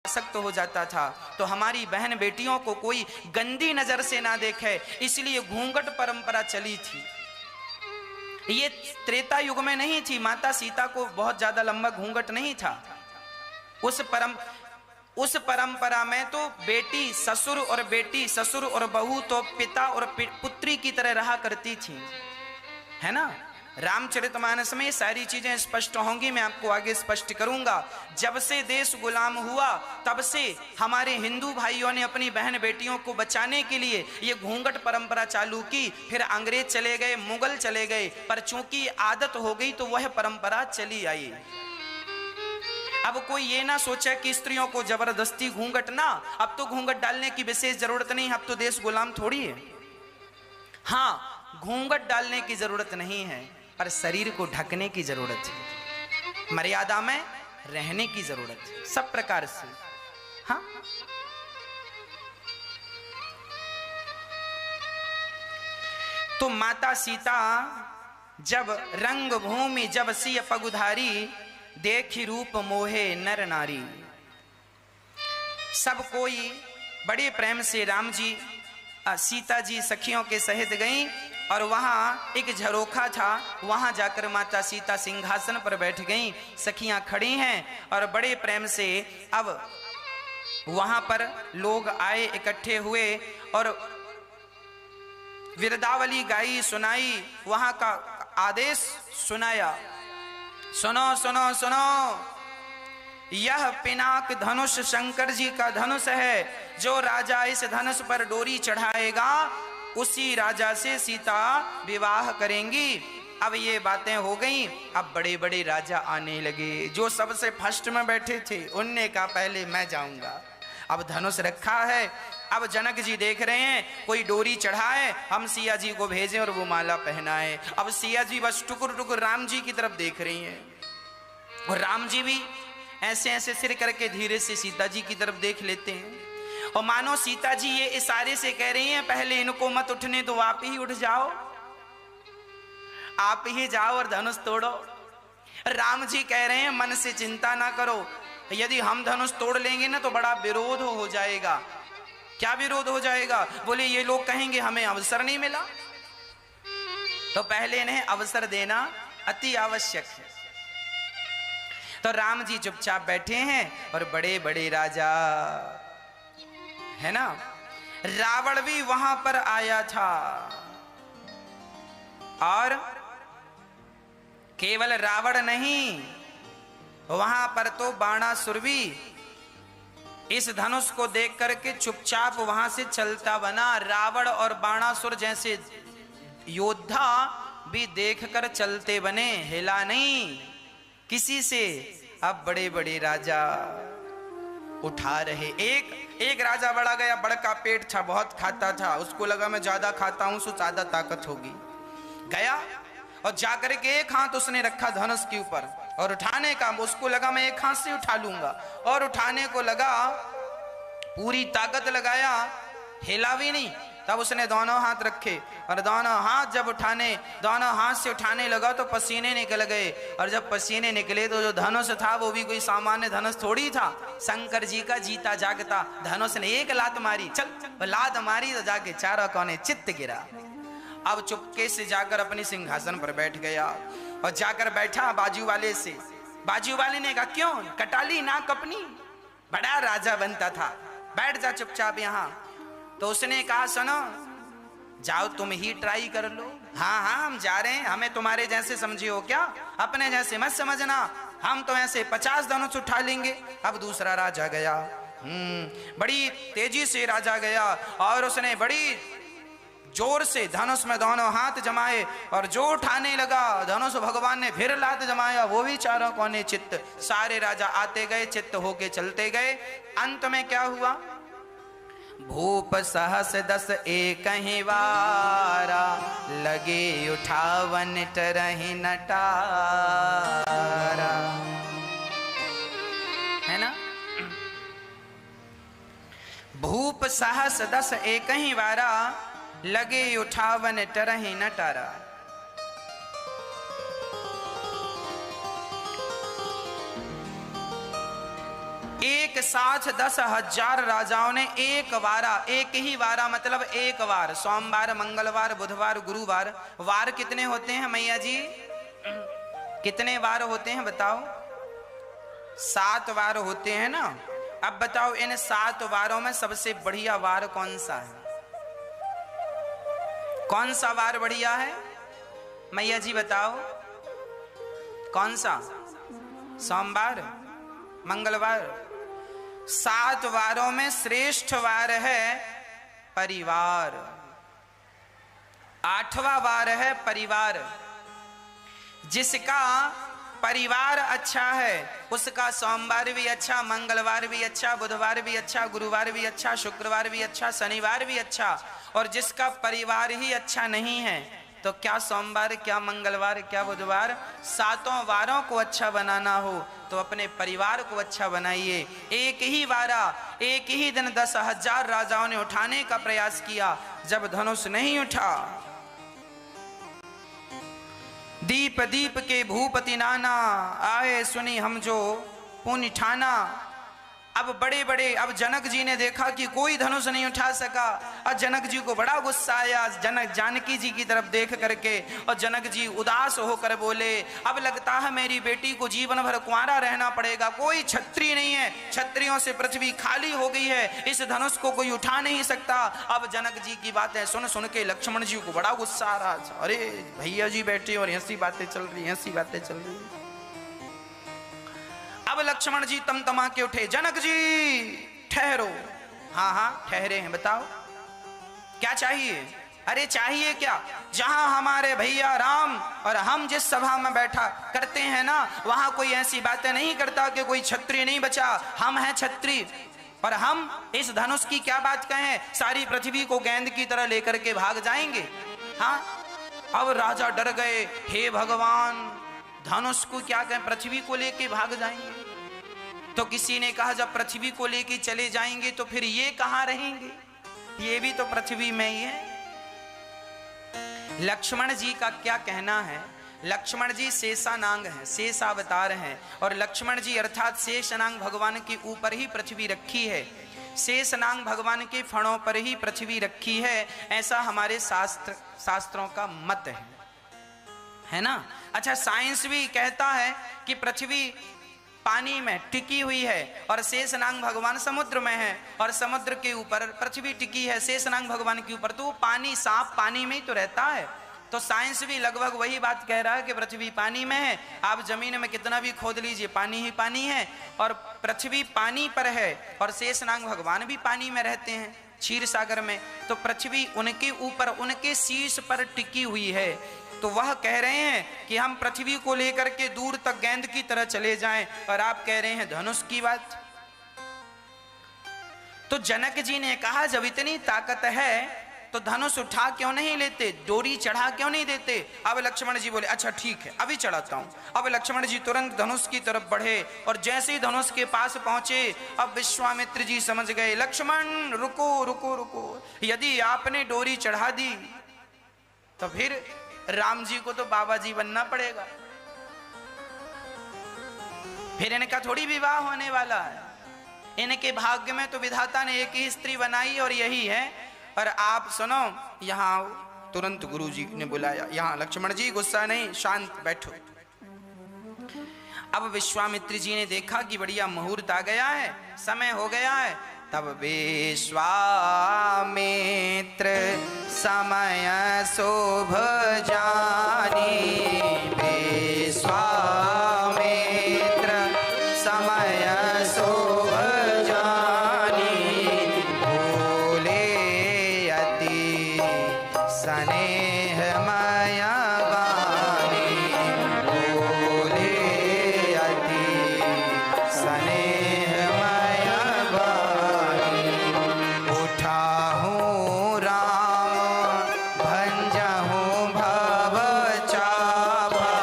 आसक्त हो जाता था। तो हमारी बहन बेटियों को कोई गंदी नजर से ना देखे, इसलिए घूंघट परंपरा चली थी। ये त्रेता युग में नहीं थी। माता सीता को बहुत ज्यादा लंबा घूंघट नहीं था। उस परंपरा में तो बेटी ससुर और बेटी ससुर और बहू तो पिता और पुत्री की तरह रहा करती थी, है ना। रामचरितमानस में सारी चीजें स्पष्ट होंगी, मैं आपको आगे स्पष्ट करूंगा। जब से देश गुलाम हुआ तब से हमारे हिंदू भाइयों ने अपनी बहन बेटियों को बचाने के लिए ये घूंघट परंपरा चालू की। फिर अंग्रेज चले गए, मुगल चले गए, पर चूंकि आदत हो गई तो वह परंपरा चली आई। अब कोई ये ना सोचे कि स्त्रियों को जबरदस्ती घूंघट ना, अब तो घूंघट डालने की विशेष जरूरत नहीं, अब तो देश गुलाम थोड़ी है। हाँ, घूंघट डालने की जरूरत नहीं है, पर शरीर को ढकने की जरूरत है, मर्यादा में रहने की जरूरत है, सब प्रकार से। हाँ, तो माता सीता जब रंग भूमि जब सिय पगुधारी, देखी रूप मोहे नर नारी। सब कोई बड़े प्रेम से राम जी सीता जी सखियों के सहित गईं, और वहां एक झरोखा था, वहां जाकर माता सीता सिंहासन पर बैठ गईं। सखियां खड़ी हैं और बड़े प्रेम से अब वहां पर लोग आए, इकट्ठे हुए और विरदावली गाई, सुनाई, वहां का आदेश सुनाया। सुनो सुनो सुनो, यह पिनाक धनुष शंकर जी का धनुष है। जो राजा इस धनुष पर डोरी चढ़ाएगा उसी राजा से सीता विवाह करेंगी। अब ये बातें हो गई। अब बड़े बड़े राजा आने लगे, जो सबसे फर्स्ट में बैठे थे उनने कहा पहले मैं जाऊंगा। अब धनुष रखा है, अब जनक जी देख रहे हैं कोई डोरी चढ़ाए, हम सिया जी को भेजें और वो माला पहनाए। अब सिया जी बस टुकुर टुकुर राम जी की तरफ देख रही हैं, और राम जी भी ऐसे ऐसे सिर करके धीरे से सीता जी की तरफ देख लेते हैं, और मानो सीता जी ये इशारे से कह रही हैं पहले इनको मत उठने दो, आप ही उठ जाओ, आप ही जाओ और धनुष तोड़ो। राम जी कह रहे हैं मन से चिंता ना करो, यदि हम धनुष तोड़ लेंगे ना तो बड़ा विरोध हो जाएगा। क्या विरोध हो जाएगा? बोले ये लोग कहेंगे हमें अवसर नहीं मिला, तो पहले इन्हें अवसर देना अति आवश्यक है। तो राम जी चुपचाप बैठे हैं और बड़े बड़े राजा, है ना। रावण भी वहां पर आया था, और केवल रावण नहीं, वहां पर तो बाणासुर भी इस धनुष को देख करके चुपचाप वहां से चलता बना। रावण और बाणासुर जैसे योद्धा भी देखकर चलते बने, हिला नहीं किसी से। अब बड़े बड़े राजा उठा रहे। एक राजा बड़ा गया, बड़का पेट था, बहुत खाता था, उसको लगा मैं ज्यादा खाता हूं तो ज्यादा ताकत होगी। गया और जाकर के एक हाथ उसने रखा धनुष के ऊपर, और उठाने का उसको लगा मैं एक हाथ से उठा लूंगा, और उठाने को लगा, पूरी ताकत लगाया, हिला भी नहीं। तब उसने दोनों हाथ रखे, और दोनों हाथ जब दोनों हाथ से उठाने लगा तो पसीने निकल गए, और जब पसीने निकले तो जो धनुष था वो भी कोई सामान्य धनुष थोड़ी था, शंकर जी का जीता जागता धनुष ने एक लात मारी, चल लात मारी तो जाके चारों कोने चित्त गिरा। अब चुपके से जाकर अपने सिंहासन पर बैठ गया, और जाकर बैठा बाजू वाले से। बाजू वाले ने कहा क्यों कटाली नाक अपनी, बड़ा राजा बनता था, बैठ जा चुपचाप यहाँ। तो उसने कहा सुनो, जाओ तुम ही ट्राई कर लो। हाँ हाँ हम जा रहे हैं, हमें तुम्हारे जैसे समझे हो क्या, अपने जैसे मत समझना, हम तो ऐसे 50 धनुष उठा लेंगे। अब दूसरा राजा गया, बड़ी तेजी से राजा गया, और उसने बड़ी जोर से धनुष में दोनों हाथ जमाए, और जो उठाने लगा धनुष भगवान ने फिर लात जमाया, वो भी चारों कोने चित्त। सारे राजा आते गए, चित्त होके चलते गए। अंत में क्या हुआ? भूप सहस 10 एक ही वारा, लगे उठावन टरहि नटारा, है ना। भूप सहस 10 एक ही वारा, लगे उठावन टरहि नटारा। एक साथ 10,000 राजाओं ने एक ही वारा मतलब एक वार, सोमवार, मंगलवार, बुधवार, गुरुवार, वार कितने होते हैं मैया जी? कितने वार होते हैं बताओ? 7 वार होते हैं ना। अब बताओ इन 7 वारों में सबसे बढ़िया वार कौन सा है? कौन सा वार बढ़िया है मैया जी बताओ? कौन सा? सोमवार, मंगलवार। 7 वारों में श्रेष्ठ वार है परिवार। 8वां वार है परिवार। जिसका परिवार अच्छा है उसका सोमवार भी अच्छा, मंगलवार भी अच्छा, बुधवार भी अच्छा, गुरुवार भी अच्छा, शुक्रवार भी अच्छा, शनिवार भी अच्छा। और जिसका परिवार ही अच्छा नहीं है तो क्या सोमवार, क्या मंगलवार, क्या बुधवार, 7 वारों को अच्छा बनाना हो तो अपने परिवार को अच्छा बनाइए। एक ही वारा, एक ही दिन 10,000 राजाओं ने उठाने का प्रयास किया। जब धनुष नहीं उठा, दीप दीप के भूपति नाना, आए सुनी हम जो पुण्य ठाना। अब बड़े बड़े, अब जनक जी ने देखा कि कोई धनुष नहीं उठा सका और जनक जी को बड़ा गुस्सा आया जानकी जी की तरफ देख करके। और जनक जी उदास होकर बोले, अब लगता है मेरी बेटी को जीवन भर कुंवारा रहना पड़ेगा। कोई क्षत्रिय नहीं है, क्षत्रियों से पृथ्वी खाली हो गई है, इस धनुष को कोई उठा नहीं सकता। अब जनक जी की बातें सुन सुन के लक्ष्मण जी को बड़ा गुस्सा आ रहा। अरे भैया जी बैठे और ऐसी बातें चल रही, ऐसी बातें चल रही। अब लक्ष्मण जी तमतमा के उठे, जनक जी ठहरो। हाँ हाँ ठहरे हैं, बताओ क्या चाहिए? अरे चाहिए क्या? जहां हमारे भैया राम और हम जिस सभा में बैठा करते हैं ना, वहां कोई ऐसी बातें नहीं करता कि कोई क्षत्रिय नहीं बचा। हम हैं क्षत्रिय और हम इस धनुष की क्या बात कहें, सारी पृथ्वी को गेंद की तरह लेकर के भाग जाएंगे। हाँ, अब राजा डर गए, हे भगवान धनुष को क्या कहें, पृथ्वी को लेके भाग जाएंगे। तो किसी ने कहा जब पृथ्वी को लेके चले जाएंगे तो फिर ये कहां रहेंगे, ये भी तो पृथ्वी में ही है। लक्ष्मण जी का क्या कहना है? लक्ष्मण जी शेषानांग हैं, शेषावतार हैं और लक्ष्मण जी अर्थात शेषनांग भगवान के ऊपर ही पृथ्वी रखी है। शेषनांग भगवान के फणों पर ही पृथ्वी रखी है, ऐसा हमारे शास्त्रों का मत है ना। अच्छा, साइंस भी कहता है कि पृथ्वी पानी में टिकी हुई है और शेषनांग भगवान समुद्र में है और समुद्र के ऊपर पृथ्वी टिकी है शेषनांग भगवान के ऊपर। तो पानी, सांप पानी में ही तो रहता है। तो साइंस भी लगभग वही बात कह रहा है कि पृथ्वी पानी में है। आप जमीन में कितना भी खोद लीजिए, पानी ही पानी है और पृथ्वी पानी पर है और शेषनांग भगवान भी पानी में रहते हैं क्षीर सागर में। तो पृथ्वी उनके ऊपर, उनके शीश पर टिकी हुई है। तो वह कह रहे हैं कि हम पृथ्वी को लेकर के दूर तक गेंद की तरह चले जाएं और आप कह रहे हैं धनुष की बात। तो जनक जी ने कहा जब इतनी ताकत है तो धनुष उठा क्यों नहीं लेते, डोरी चढ़ा क्यों नहीं देते। अब लक्ष्मण जी बोले अच्छा ठीक है अभी चढ़ाता हूं। अब लक्ष्मण जी तुरंत धनुष की तरफ बढ़े और जैसे ही धनुष के पास पहुंचे, अब विश्वामित्र जी समझ गए, लक्ष्मण रुको रुको रुको, यदि आपने डोरी चढ़ा दी तो फिर राम जी को तो बाबा जी बनना पड़ेगा, फिर इनका थोड़ी विवाह होने वाला है। इनके भाग्य में तो विधाता ने एक ही स्त्री बनाई और यही है। और आप सुनो, यहाँ आओ। तुरंत गुरु जी ने बुलाया, यहाँ लक्ष्मण जी गुस्सा नहीं, शांत बैठो। अब विश्वामित्र जी ने देखा कि बढ़िया मुहूर्त आ गया है, समय हो गया है। तब विश्वामित्र समय शोभ जानी, विश्वामित्र समय शोभ जानी, भूले अति स्नेह माया वाणी, भूले अति स्नेह माया वाणी, उठाहूँ राम भंजहूँ भव चाभा,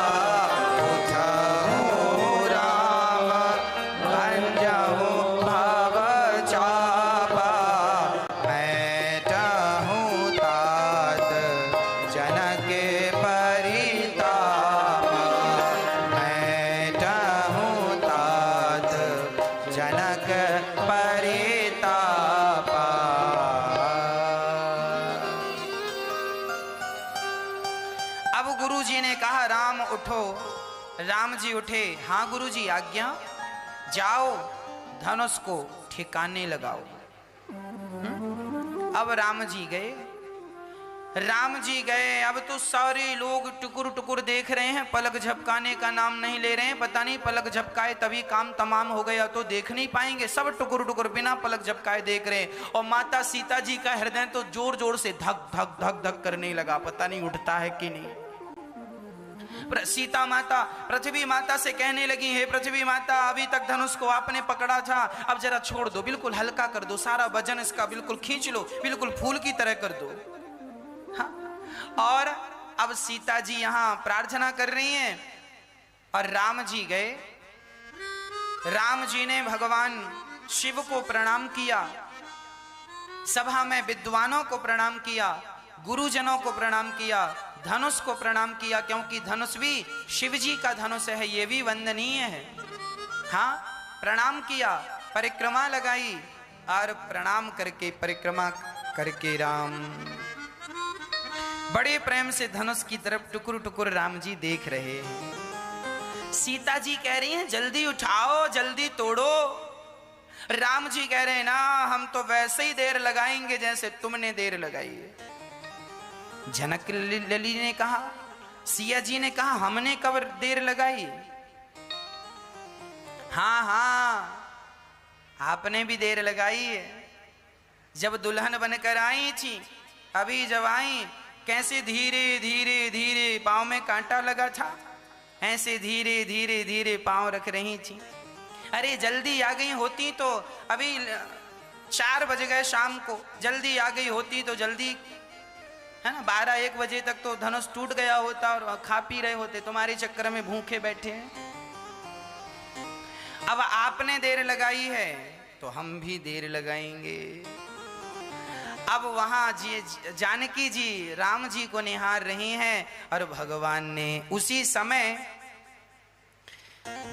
उठो। राम जी उठे, हाँ गुरुजी आज्ञा। जाओ धनुष को ठिकाने लगाओ। अब राम जी गए, राम जी गए। अब तो सारे लोग टुकुर टुकुर देख रहे हैं, पलक झपकाने का नाम नहीं ले रहे हैं। पता नहीं पलक झपकाए तभी काम तमाम हो गया तो देख नहीं पाएंगे। सब टुकुर टुकुर बिना पलक झपकाए देख रहे हैं। और माता सीता जी का हृदय तो जोर जोर से धक धक धक धक करने लगा, पता नहीं उठता है कि नहीं। सीता माता पृथ्वी माता से कहने लगी, हे पृथ्वी माता, अभी तक धनुष को आपने पकड़ा था, अब जरा छोड़ दो, बिल्कुल हल्का कर दो, सारा वजन इसका बिल्कुल खींच लो, बिल्कुल फूल की तरह कर दो। हाँ। और अब सीता जी यहां प्रार्थना कर रही हैं और राम जी गए। राम जी ने भगवान शिव को प्रणाम किया, सभा में विद्वानों को प्रणाम किया, गुरुजनों को प्रणाम किया, धनुष को प्रणाम किया, क्योंकि धनुष भी शिव जी का धनुष है, ये भी वंदनीय है। हाँ, प्रणाम किया, परिक्रमा लगाई और प्रणाम करके परिक्रमा करके राम बड़े प्रेम से धनुष की तरफ टुकुर टुकुर राम जी देख रहे हैं। सीता जी कह रही हैं जल्दी उठाओ, जल्दी तोड़ो। राम जी कह रहे हैं ना, हम तो वैसे ही देर लगाएंगे जैसे तुमने देर लगाई है। जनक लली ने कहा, सिया जी ने कहा, हमने कब देर लगाई? हाँ हाँ, आपने भी देर लगाई है। जब दुल्हन बनकर आई थी, अभी जब आई, कैसे धीरे धीरे धीरे पांव में कांटा लगा था, ऐसे धीरे धीरे धीरे पांव रख रही थी। अरे जल्दी आ गई होती तो अभी 4 बज गए शाम को, जल्दी आ गई होती तो जल्दी, है ना, 12-1 बजे तक तो धनुष टूट गया होता और खा पी रहे होते। तुम्हारे चक्कर में भूखे बैठे हैं। अब आपने देर लगाई है तो हम भी देर लगाएंगे। अब वहां जी जानकी जी राम जी को निहार रही हैं और भगवान ने उसी समय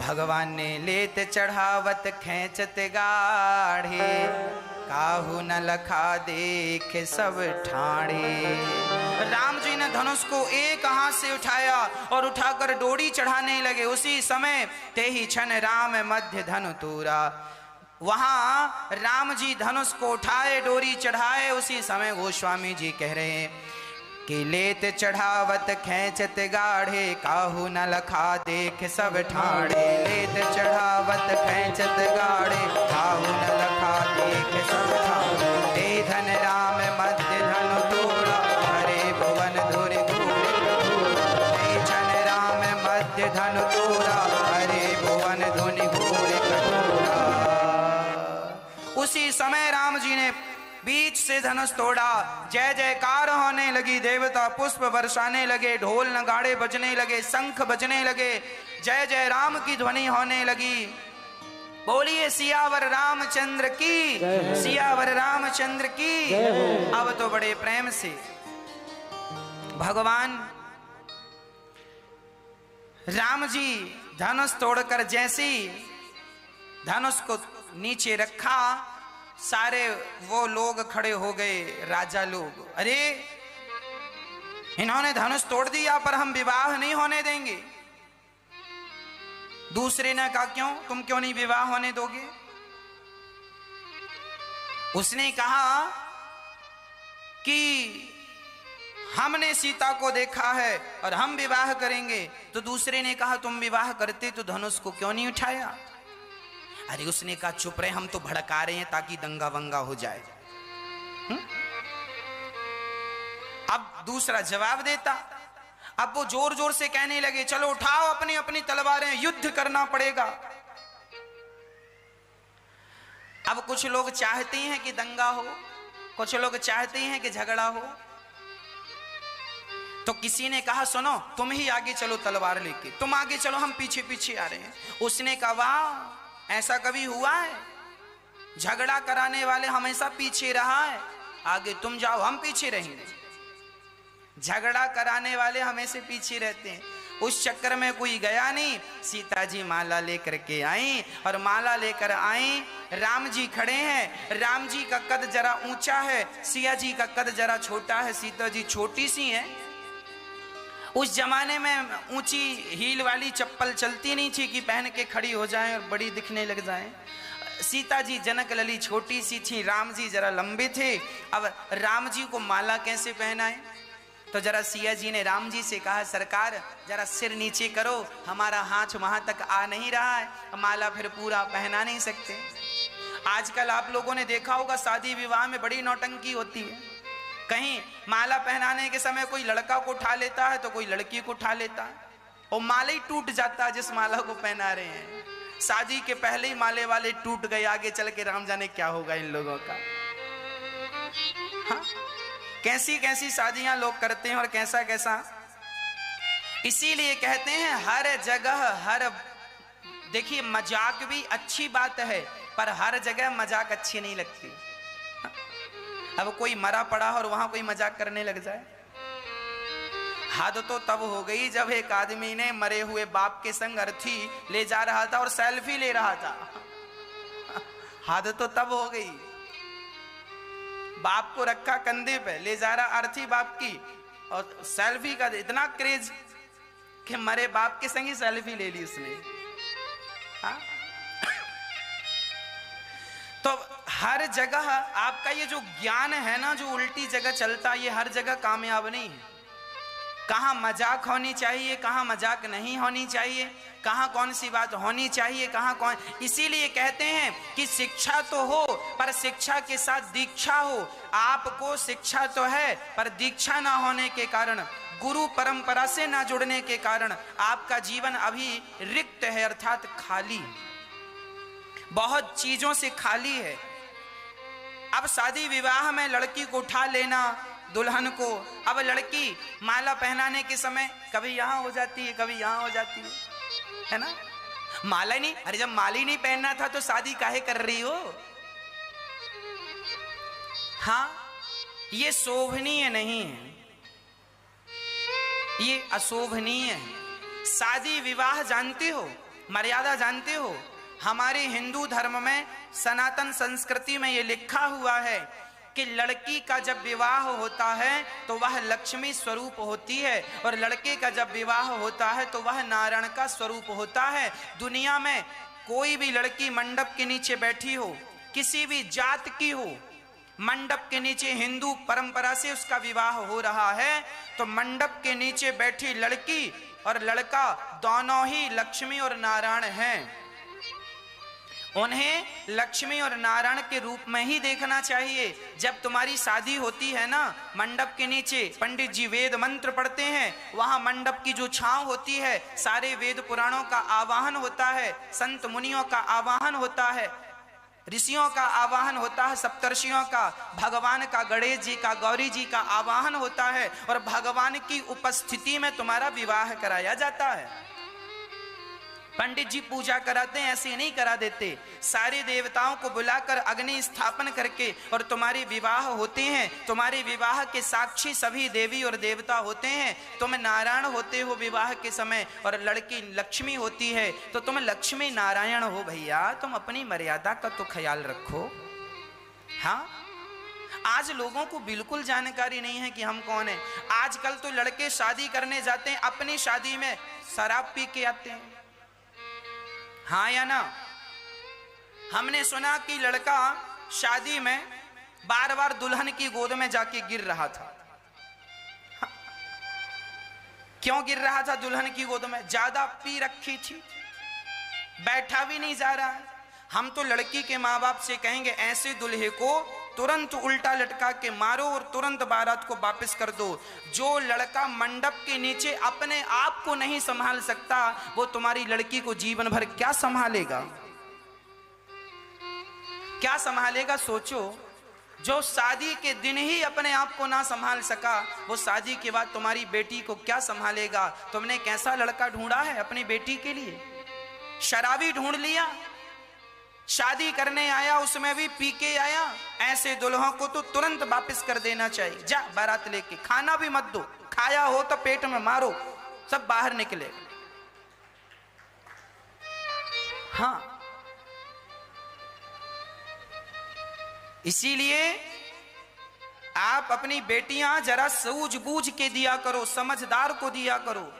भगवान ने लेत चढ़ावत खेचत गाढ़े, काहू न लखा देख सब ठाणे। राम जी ने धनुष को एक हाथ से उठाया और उठाकर डोरी चढ़ाने लगे। उसी समय ते ही क्षण राम मध्य धनु तूरा। वहां राम जी धनुष को उठाए, डोरी चढ़ाए। उसी समय गोस्वामी जी कह रहे हैं कि लेत चढ़ावत खेचत गाढ़े, काहू न लखा देख सब ठाणे। लेत चढ़ावत खेचत गाढ़े, काहू न लखा देख सब ठाणे। हे धन राम मध्य धनु तोड़ा, हरे भुवन धुरि घूर कठोरा। हे धन राम मध्य धनु तोड़ा, हरे भुवन धुनि घूर कठोरा। उसी समय राम जी ने बीच से धनुष तोड़ा। जय जयकार होने लगी, देवता पुष्प बरसाने लगे, ढोल नगाड़े बजने लगे, शंख बजने लगे, जय जय राम की ध्वनि होने लगी। बोलिए सियावर रामचंद्र की, सियावर रामचंद्र की। अब तो बड़े प्रेम से भगवान राम जी धनुष तोड़कर जैसी धनुष को नीचे रखा, सारे वो लोग खड़े हो गए, राजा लोग। अरे इन्होंने धनुष तोड़ दिया पर हम विवाह नहीं होने देंगे। दूसरे ने कहा क्यों, तुम क्यों नहीं विवाह होने दोगे? उसने कहा कि हमने सीता को देखा है और हम विवाह करेंगे। तो दूसरे ने कहा तुम विवाह करते तो धनुष को क्यों नहीं उठाया? अरे उसने कहा चुप रहे, हम तो भड़का रहे हैं ताकि दंगा वंगा हो जाए। अब दूसरा जवाब देता। अब वो जोर जोर से कहने लगे चलो उठाओ अपनी अपनी तलवारें, युद्ध करना पड़ेगा। अब कुछ लोग चाहते हैं कि दंगा हो, कुछ लोग चाहते हैं कि झगड़ा हो। तो किसी ने कहा सुनो तुम ही आगे चलो तलवार लेके, तुम आगे चलो हम पीछे पीछे आ रहे हैं। उसने कहा वाह, ऐसा कभी हुआ है? झगड़ा कराने वाले हमेशा पीछे रहा है, आगे तुम जाओ हम पीछे रहेंगे। झगड़ा कराने वाले हमेशा पीछे रहते हैं। उस चक्कर में कोई गया नहीं। सीता जी माला लेकर के आई और माला लेकर आई। राम जी खड़े हैं। राम जी का कद जरा ऊंचा है, सिया जी का कद जरा छोटा है, सीता जी छोटी सी है। उस जमाने में ऊंची हील वाली चप्पल चलती नहीं थी कि पहन के खड़ी हो जाएं और बड़ी दिखने लग जाएं। सीता जी जनक लली छोटी सी थी, राम जी जरा लंबे थे। अब राम जी को माला कैसे पहनाए? तो जरा सिया जी ने राम जी से कहा, सरकार जरा सिर नीचे करो, हमारा हाथ वहां तक आ नहीं रहा है, माला फिर पूरा पहना नहीं सकते। आजकल आप लोगों ने देखा होगा शादी विवाह में बड़ी नौटंकी होती है। कहीं माला पहनाने के समय कोई लड़का को उठा लेता है तो कोई लड़की को उठा लेता है, और माला ही टूट जाता है जिस माला को पहना रहे हैं। शादी के पहले ही माले वाले टूट गए, आगे चल के राम जाने क्या होगा इन लोगों का। हाँ? कैसी कैसी शादियां लोग करते हैं और कैसा कैसा। इसीलिए कहते हैं हर जगह हर, देखिए मजाक भी अच्छी बात है पर हर जगह मजाक अच्छी नहीं लगती। अब कोई मरा पड़ा और वहां कोई मजाक करने लग जाए, हद तो तब हो गई जब एक आदमी ने मरे हुए बाप के संग अर्थी ले जा रहा था और सेल्फी ले रहा था। हद तो तब हो गई, बाप को रखा कंधे पे, ले जा रहा अर्थी बाप की, और सेल्फी का इतना क्रेज कि मरे बाप के संग ही सेल्फी ले ली उसने। हाँ? तो हर जगह आपका ये जो ज्ञान है ना, जो उल्टी जगह चलता, ये हर जगह कामयाब नहीं है। कहाँ मजाक होनी चाहिए, कहाँ मजाक नहीं होनी चाहिए, कहाँ कौन सी बात होनी चाहिए, कहाँ कौन। इसीलिए कहते हैं कि शिक्षा तो हो पर शिक्षा के साथ दीक्षा हो। आपको शिक्षा तो है पर दीक्षा ना होने के कारण, गुरु परंपरा से ना जुड़ने के कारण आपका जीवन अभी रिक्त है, अर्थात खाली, बहुत चीजों से खाली है। अब शादी विवाह में लड़की को उठा लेना, दुल्हन को, अब लड़की माला पहनाने के समय कभी यहां हो जाती है, कभी यहां हो जाती है ना। माला नहीं, अरे जब माला ही नहीं पहनना था तो शादी काहे कर रही हो। हाँ, ये शोभनीय नहीं है, ये अशोभनीय है। शादी विवाह जानते हो, मर्यादा जानते हो। हमारे हिंदू धर्म में सनातन संस्कृति में यह लिखा हुआ है कि लड़की का जब विवाह होता है तो वह लक्ष्मी स्वरूप होती है, और लड़के का जब विवाह होता है तो वह नारायण का स्वरूप होता है। दुनिया में कोई भी लड़की मंडप के नीचे बैठी हो, किसी भी जात की हो, मंडप के नीचे हिंदू परंपरा से उसका विवाह हो रहा है, तो मंडप के नीचे बैठी लड़की और लड़का दोनों ही लक्ष्मी और नारायण हैं। उन्हें लक्ष्मी और नारायण के रूप में ही देखना चाहिए। जब तुम्हारी शादी होती है ना, मंडप के नीचे पंडित जी वेद मंत्र पढ़ते हैं, वहां मंडप की जो छांव होती है, सारे वेद पुराणों का आवाहन होता है, संत मुनियों का आवाहन होता है, ऋषियों का आवाहन होता है, सप्तर्षियों का, भगवान का, गणेश जी का, गौरी जी का आवाहन होता है, और भगवान की उपस्थिति में तुम्हारा विवाह कराया जाता है। पंडित जी पूजा कराते हैं, ऐसे नहीं करा देते। सारे देवताओं को बुलाकर अग्नि स्थापन करके और तुम्हारे विवाह होते हैं। तुम्हारे विवाह के साक्षी सभी देवी और देवता होते हैं। तुम नारायण होते हो विवाह के समय और लड़की लक्ष्मी होती है, तो तुम लक्ष्मी नारायण हो भैया। तुम अपनी मर्यादा का तो ख्याल रखो। हाँ, आज लोगों को बिल्कुल जानकारी नहीं है कि हम कौन हैं। आजकल तो लड़के शादी करने जाते हैं, अपनी शादी में शराब पी के आते हैं। हाँ या ना? हमने सुना कि लड़का शादी में बार बार दुल्हन की गोद में जाके गिर रहा था। क्यों गिर रहा था दुल्हन की गोद में? ज्यादा पी रखी थी, बैठा भी नहीं जा रहा है। हम तो लड़की के माँ बाप से कहेंगे ऐसे दुल्हे को तुरंत उल्टा लटका के मारो और तुरंत बारात को वापस कर दो। जो लड़का मंडप के नीचे अपने आप को नहीं संभाल सकता, वो तुम्हारी लड़की को जीवन भर क्या संभालेगा, क्या संभालेगा? सोचो। जो शादी के दिन ही अपने आप को ना संभाल सका, वो शादी के बाद तुम्हारी बेटी को क्या संभालेगा? तुमने कैसा लड़का ढूंढा है अपनी बेटी के लिए? शराबी ढूंढ लिया, शादी करने आया उसमें भी पी के आया। ऐसे दुल्हों को तो तुरंत वापस कर देना चाहिए। जा बारात लेके, खाना भी मत दो, खाया हो तो पेट में मारो, सब बाहर निकले। हाँ, इसीलिए आप अपनी बेटियां जरा सूझबूझ के दिया करो, समझदार को दिया करो।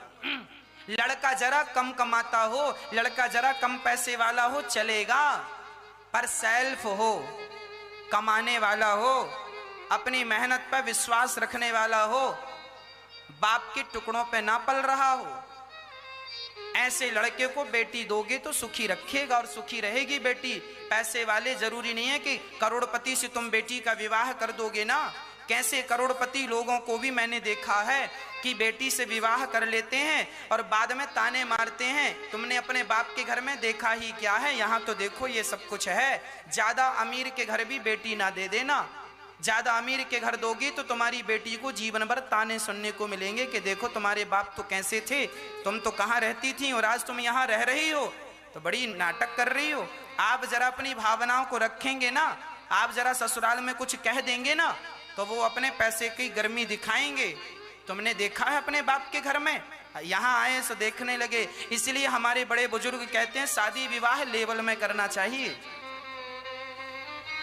लड़का जरा कम कमाता हो, लड़का जरा कम पैसे वाला हो चलेगा, पर सेल्फ हो, कमाने वाला हो, अपनी मेहनत पर विश्वास रखने वाला हो, बाप के टुकड़ों पे ना पल रहा हो, ऐसे लड़के को बेटी दोगे तो सुखी रखेगा और सुखी रहेगी बेटी। पैसे वाले जरूरी नहीं है कि करोड़पति से तुम बेटी का विवाह कर दोगे ना। कैसे करोड़पति लोगों को भी मैंने देखा है कि बेटी से विवाह कर लेते हैं और बाद में ताने मारते हैं, तुमने अपने बाप के घर में देखा ही क्या है, यहाँ तो देखो ये सब कुछ है। ज्यादा अमीर के घर भी बेटी ना दे देना, ज्यादा अमीर के घर दोगी तो तुम्हारी बेटी को जीवन भर ताने सुनने को मिलेंगे कि देखो तुम्हारे बाप तो कैसे थे, तुम तो कहाँ रहती थी और आज तुम यहाँ रह रही हो, तो बड़ी नाटक कर रही हो। आप जरा अपनी भावनाओं को रखेंगे ना, आप जरा ससुराल में कुछ कह देंगे ना, तो वो अपने पैसे की गर्मी दिखाएंगे। तुमने देखा है अपने बाप के घर में, यहाँ आए तो देखने लगे। इसलिए हमारे बड़े बुजुर्ग कहते हैं शादी विवाह लेवल में करना चाहिए।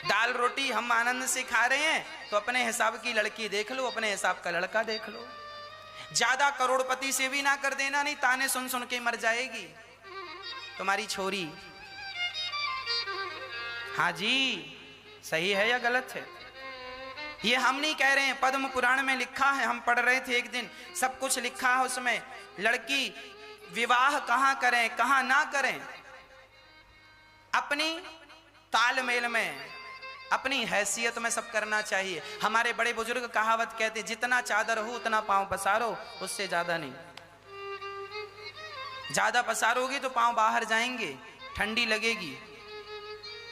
दाल रोटी हम आनंद से खा रहे हैं तो अपने हिसाब की लड़की देख लो, अपने हिसाब का लड़का देख लो। ज्यादा करोड़पति से भी ना कर देना, नहीं ताने सुन सुन के मर जाएगी तुम्हारी छोरी। हाँ जी, सही है या गलत है ये हम नहीं कह रहे हैं, पद्म पुराण में लिखा है, हम पढ़ रहे थे एक दिन, सब कुछ लिखा है उसमें। लड़की विवाह कहाँ करें कहाँ ना करें, अपनी तालमेल में, अपनी हैसियत में सब करना चाहिए। हमारे बड़े बुजुर्ग कहावत कहते हैं, जितना चादर हो उतना पांव पसारो, उससे ज्यादा नहीं। ज्यादा पसारोगी तो पांव बाहर जाएंगे, ठंडी लगेगी।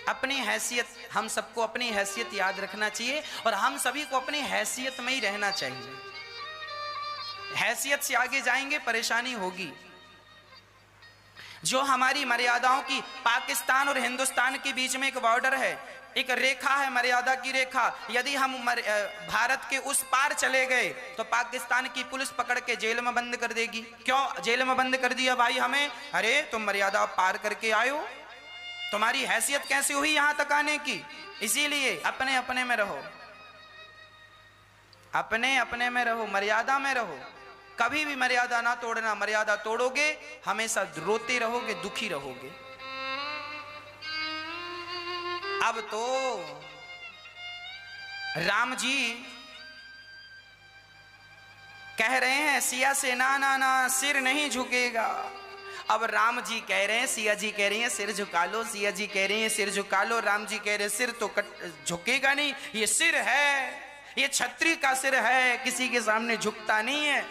अपनी हैसियत, हम सबको अपनी हैसियत याद रखना चाहिए और हम सभी को अपनी हैसियत में ही रहना चाहिए। हैसियत से आगे जाएंगे परेशानी होगी। जो हमारी मर्यादाओं की, पाकिस्तान और हिंदुस्तान के बीच में एक बॉर्डर है, एक रेखा है, मर्यादा की रेखा। यदि हम भारत के उस पार चले गए तो पाकिस्तान की पुलिस पकड़ के जेल में बंद कर देगी। क्यों जेल में बंद कर दिया भाई हमें? अरे तुम मर्यादा पार करके आयो, तुम्हारी हैसियत कैसे हुई यहां तक आने की? इसीलिए अपने अपने में रहो, अपने अपने में रहो, मर्यादा में रहो, कभी भी मर्यादा ना तोड़ना। मर्यादा तोड़ोगे हमेशा रोते रहोगे, दुखी रहोगे। अब तो राम जी कह रहे हैं सिया से ना ना ना सिर नहीं झुकेगा। अब राम जी कह रहे हैं, सिया जी कह रही हैं सिर झुका लो, सिया जी कह रही हैं सिर झुका लो, राम जी कह रहे हैं सिर तो झुकेगा नहीं, ये सिर है, ये छत्री का सिर है, किसी के सामने झुकता नहीं है।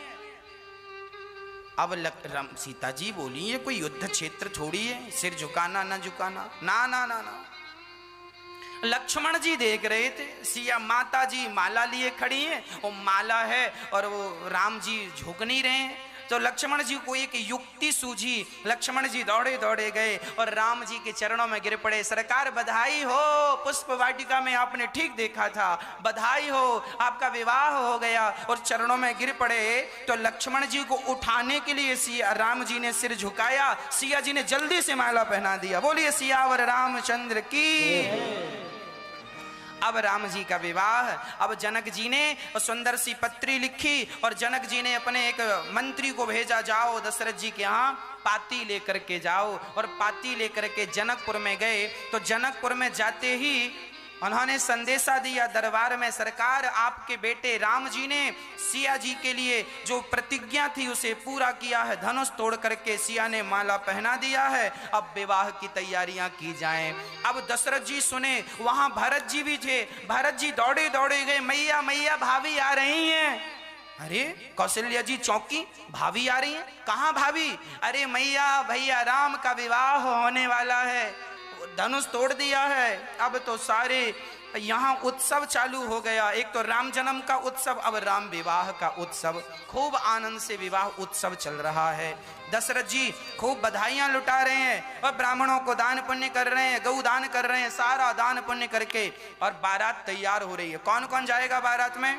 अब सीता जी बोली ये कोई युद्ध क्षेत्र थोड़ी है, सिर झुकाना ना झुकाना, ना ना ना ना। लक्ष्मण जी देख रहे थे, सिया माता जी माला लिए खड़ी है, वो माला है और वो राम जी झुक नहीं रहे हैं। तो लक्ष्मण जी को एक युक्ति सूझी, लक्ष्मण जी दौड़े दौड़े गए और राम जी के चरणों में गिर पड़े। सरकार बधाई हो, पुष्प वाटिका में आपने ठीक देखा था, बधाई हो, आपका विवाह हो गया। और चरणों में गिर पड़े तो लक्ष्मण जी को उठाने के लिए सिया राम जी ने सिर झुकाया, सिया जी ने जल्दी से माला पहना दिया। बोलिए सियावर रामचंद्र की। अब राम जी का विवाह, अब जनक जी ने सुंदर सी पत्री लिखी और जनक जी ने अपने एक मंत्री को भेजा, जाओ दशरथ जी के यहाँ पाती लेकर के जाओ। और पाती लेकर के जनकपुर में गए तो जनकपुर में जाते ही उन्होंने संदेशा दिया दरबार में, सरकार आपके बेटे राम जी ने सिया जी के लिए जो प्रतिज्ञा थी उसे पूरा किया है, धनुष तोड़ करके सिया ने माला पहना दिया है, अब विवाह की तैयारियां की जाएं। अब दशरथ जी सुने, वहां भरत जी भी थे, भरत जी दौड़े दौड़े गए, मैया मैया भाभी आ रही हैं। अरे कौशल्या जी चौंकी, भाभी आ रही है? कहाँ भाभी? अरे मैया भैया राम का विवाह होने वाला है, धनुष तोड़ दिया है। अब तो सारे यहाँ उत्सव चालू हो गया, एक तो राम जन्म का उत्सव, अब राम विवाह का उत्सव, खूब आनंद से विवाह उत्सव चल रहा है। दशरथ जी खूब बधाइयां लुटा रहे हैं और ब्राह्मणों को दान पुण्य कर रहे हैं, गौ दान कर रहे हैं, सारा दान पुण्य करके और बारात तैयार हो रही है। कौन कौन जाएगा बारात में?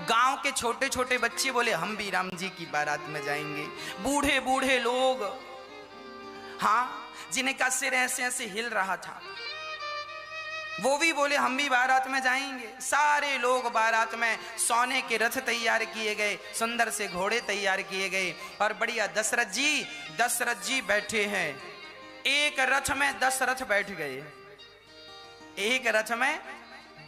गांव के छोटे छोटे बच्चे बोले हम भी राम जी की बारात में जाएंगे, बूढ़े बूढ़े लोग, हाँ जिनका सिर ऐसे ऐसे हिल रहा था, वो भी बोले हम भी बारात में जाएंगे। सारे लोग बारात में सोने के रथ तैयार किए गए, सुंदर से घोड़े तैयार किए गए और बढ़िया दशरथ जी बैठे हैं। एक रथ में 10 रथ बैठ गए, एक रथ में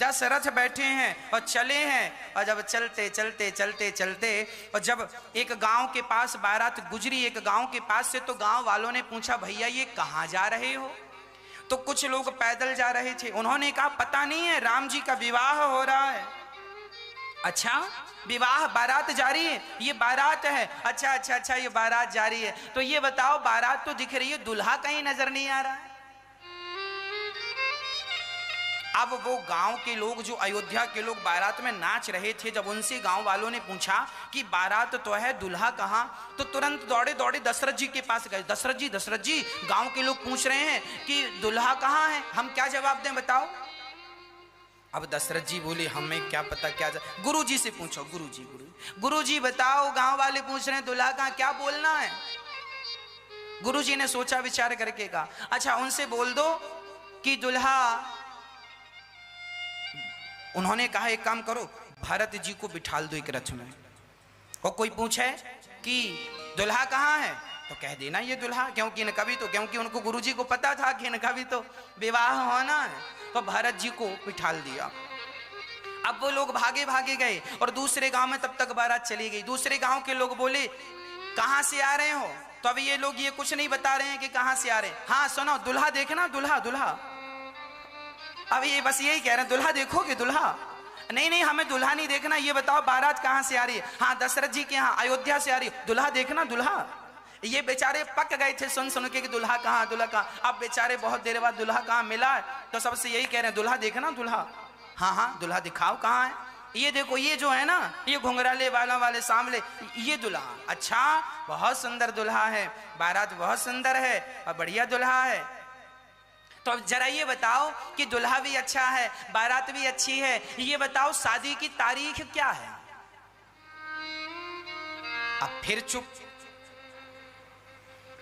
10 रथ बैठे हैं और चले हैं। और जब चलते चलते चलते चलते और जब एक गांव के पास बारात गुजरी, एक गांव के पास से, तो गांव वालों ने पूछा भैया ये कहां जा रहे हो? तो कुछ लोग पैदल जा रहे थे। उन्होंने कहा पता नहीं है, राम जी का विवाह हो रहा है। अच्छा, विवाह बारात जा रही है? ये बारात है। अच्छा अच्छा अच्छा, ये बारात जा रही है। तो ये बताओ, बारात तो दिख रही है, दूल्हा कहीं नजर नहीं आ रहा है। अब वो गांव के लोग, जो अयोध्या के लोग बारात में नाच रहे थे, जब उनसे गांव वालों ने पूछा कि बारात तो है, दूल्हा कहां, तो तुरंत दौड़े दौड़े दशरथ जी के पास गए। दशरथ जी, गांव के लोग पूछ रहे हैं कि दूल्हा कहां है, हम क्या जवाब दें बताओ? अब दशरथ जी बोले हमें क्या पता, क्या गुरु जी से पूछो। गुरु जी बताओ, गांव वाले पूछ रहे हैं दूल्हा कहां, क्या बोलना है? गुरु जी ने सोचा विचार करके कहा अच्छा उनसे बोल दो कि दूल्हा, उन्होंने कहा एक काम करो, भरत जी को बिठाल दो एक रथ में, और कोई पूछे कि दूल्हा कहाँ है तो कह देना ये दूल्हा, क्योंकि उनको गुरुजी को पता था कि इनका भी तो विवाह होना है। तो भरत जी को बिठाल दिया। अब वो लोग भागे भागे गए और दूसरे गांव में तब तक बारात चली गई। दूसरे गांव के लोग बोले कहां से आ रहे हो? तो अब ये लोग ये कुछ नहीं बता रहे हैं कि कहां से आ रहे हैं। हाँ सुनो, दूल्हा देखना, दूल्हा। अब ये बस यही कह रहे हैं, दूल्हा देखोगे? दूल्हा नहीं, हमें दूल्हा नहीं देखना, ये बताओ बारात कहां से आ रही है? हाँ दशरथ जी के यहाँ अयोध्या से आ रही है। दूल्हा देखना, दूल्हा। ये बेचारे पक गए थे सुन के कि दूल्हा कहाँ। अब बेचारे बहुत देर बाद दूल्हा कहाँ मिला, तो सबसे यही कह रहे हैं दूल्हा देखना, दूल्हा। हाँ दूल्हा दिखाओ कहाँ है? ये देखो, ये जो है ना, ये घुंघराले वाले सामने, ये दूल्हा। अच्छा, बहुत सुंदर दूल्हा है, बारात बहुत सुंदर है और बढ़िया दूल्हा है। तो अब जरा ये बताओ कि दूल्हा भी अच्छा है, बारात भी अच्छी है, ये बताओ शादी की तारीख क्या है? अब फिर चुप।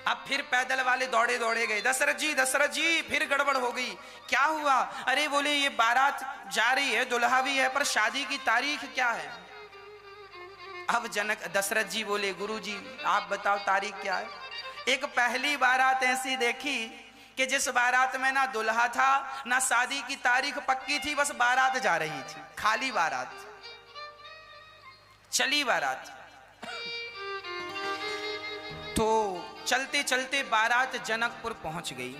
अब फिर पैदल वाले दौड़े गए। दशरथ जी फिर गड़बड़ हो गई। क्या हुआ? अरे बोले ये बारात जा रही है, दूल्हा भी है, पर शादी की तारीख क्या है? अब दशरथ जी बोले गुरु जी आप बताओ तारीख क्या है? एक पहली बारात ऐसी देखी कि जिस बारात में ना दूल्हा था ना शादी की तारीख पक्की थी, बस बारात जा रही थी, खाली बारात, चली बारात। तो चलते चलते बारात जनकपुर पहुंच गई।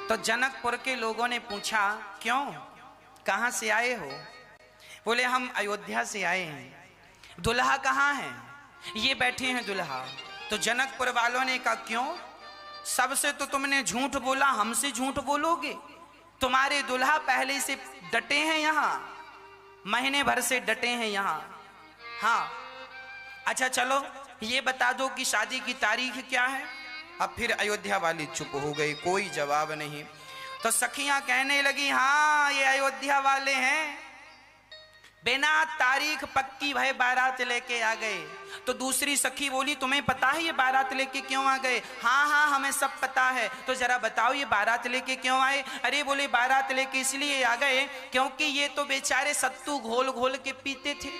तो जनकपुर के लोगों ने पूछा क्यों, कहां से आए हो? बोले हम अयोध्या से आए हैं। दूल्हा कहां है? ये बैठे हैं दूल्हा। तो जनकपुर वालों ने कहा क्यों? सबसे तो तुमने झूठ बोला, हमसे झूठ बोलोगे? तुम्हारे दूल्हा पहले से डटे हैं यहाँ, महीने भर से डटे हैं यहाँ। हाँ अच्छा चलो ये बता दो कि शादी की तारीख क्या है? अब फिर अयोध्या वाले चुप हो गए, कोई जवाब नहीं। तो सखियां कहने लगी हाँ ये अयोध्या वाले हैं, बिना तारीख पक्की भय बारात लेके आ गए। तो दूसरी सखी बोली तुम्हें पता है ये बारात लेके क्यों आ गए? हाँ हमें सब पता है। तो जरा बताओ ये बारात लेके क्यों आए? अरे बोले बारात लेके इसलिए आ गए क्योंकि ये तो बेचारे सत्तू घोल घोल के पीते थे,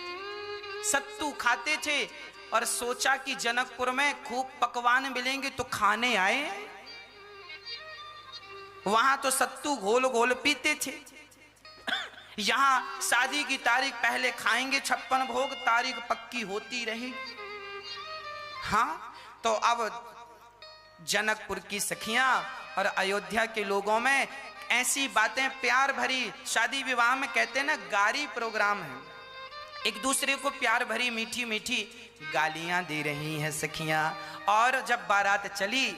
सत्तू खाते थे, और सोचा कि जनकपुर में खूब पकवान मिलेंगे तो खाने आए। वहां तो सत्तू घोल घोल पीते थे, यहां शादी की तारीख पहले खाएंगे 56 भोग, तारीख पक्की होती रही। हाँ तो अब जनकपुर की सखियां और अयोध्या के लोगों में ऐसी बातें प्यार भरी, शादी विवाह में कहते हैं ना गारी प्रोग्राम है, एक दूसरे को प्यार भरी मीठी मीठी गालियां दे रही हैं सखियां। और जब बारात चली,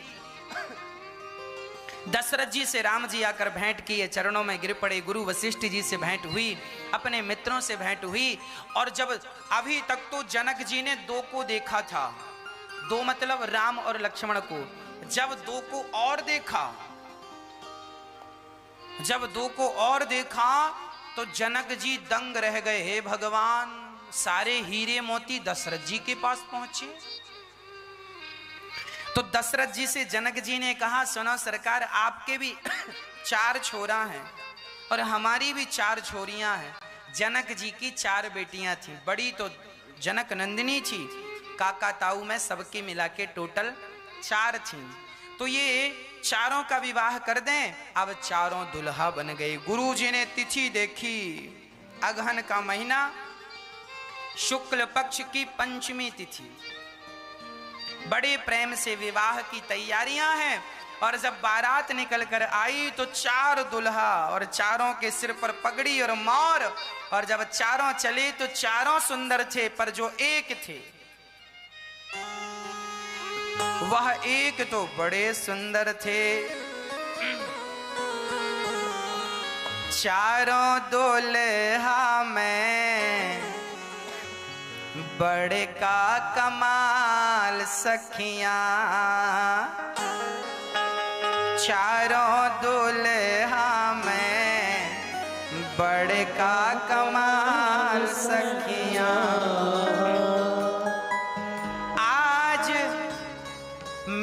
दशरथ जी से राम जी आकर भेंट किए, चरणों में गिर पड़े, गुरु वशिष्ठ जी से भेंट हुई, अपने मित्रों से भेंट हुई। और जब अभी तक तो जनक जी ने 2 को देखा था, 2 मतलब राम और लक्ष्मण को, जब 2 को और देखा, तो जनक जी दंग रह गए। हे भगवान, सारे हीरे मोती दशरथ जी के पास पहुंचे। तो दशरथ जी से जनक जी ने कहा सुनो सरकार, आपके भी 4 छोरा हैं, और हमारी भी 4 छोरियां हैं। जनक जी की 4 बेटियां थीं, बड़ी तो जनक नंदिनी थी, काका ताऊ में सबके मिला के टोटल 4 थीं। तो ये चारों का विवाह कर दें, अब चारों दुल्हा बन गए। गुरुजी ने तिथि देखी, अगहन का महीना, शुक्ल पक्ष की पंचमी तिथि, बड़े प्रेम से विवाह की तैयारियां हैं। और जब बारात निकल कर आई तो 4 दुल्हा और चारों के सिर पर पगड़ी और मोर, और जब चारों चले तो चारों सुंदर थे, पर जो एक थे वह एक तो बड़े सुंदर थे। चारों दुल्हा में बड़े का कमाल सखियां, चारों दुल्हा में बड़े का कमाल सखियां। आज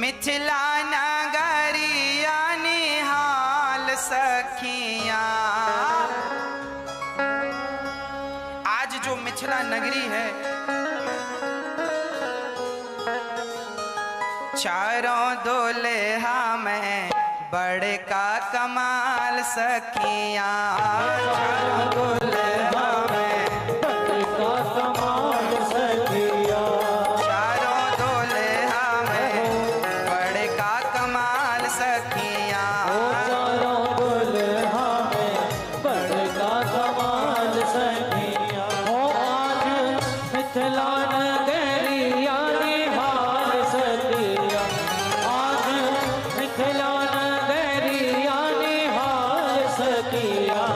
मिथिला नगरिया निहाल सखियां, आज जो मिथिला नगरी है, चारों दुल्हा में बड़े का कमाल सखियां, चारों दुल्हा में बड़े का कमाल सखियां, चारों दुल्हा में बड़े का कमाल सखियां, चारों दुल्हा में बड़े का कमाल सखियां। आज मिथिला नगरिया निहाल सखियां, आज मिथिला नगरिया निहाल सखियां।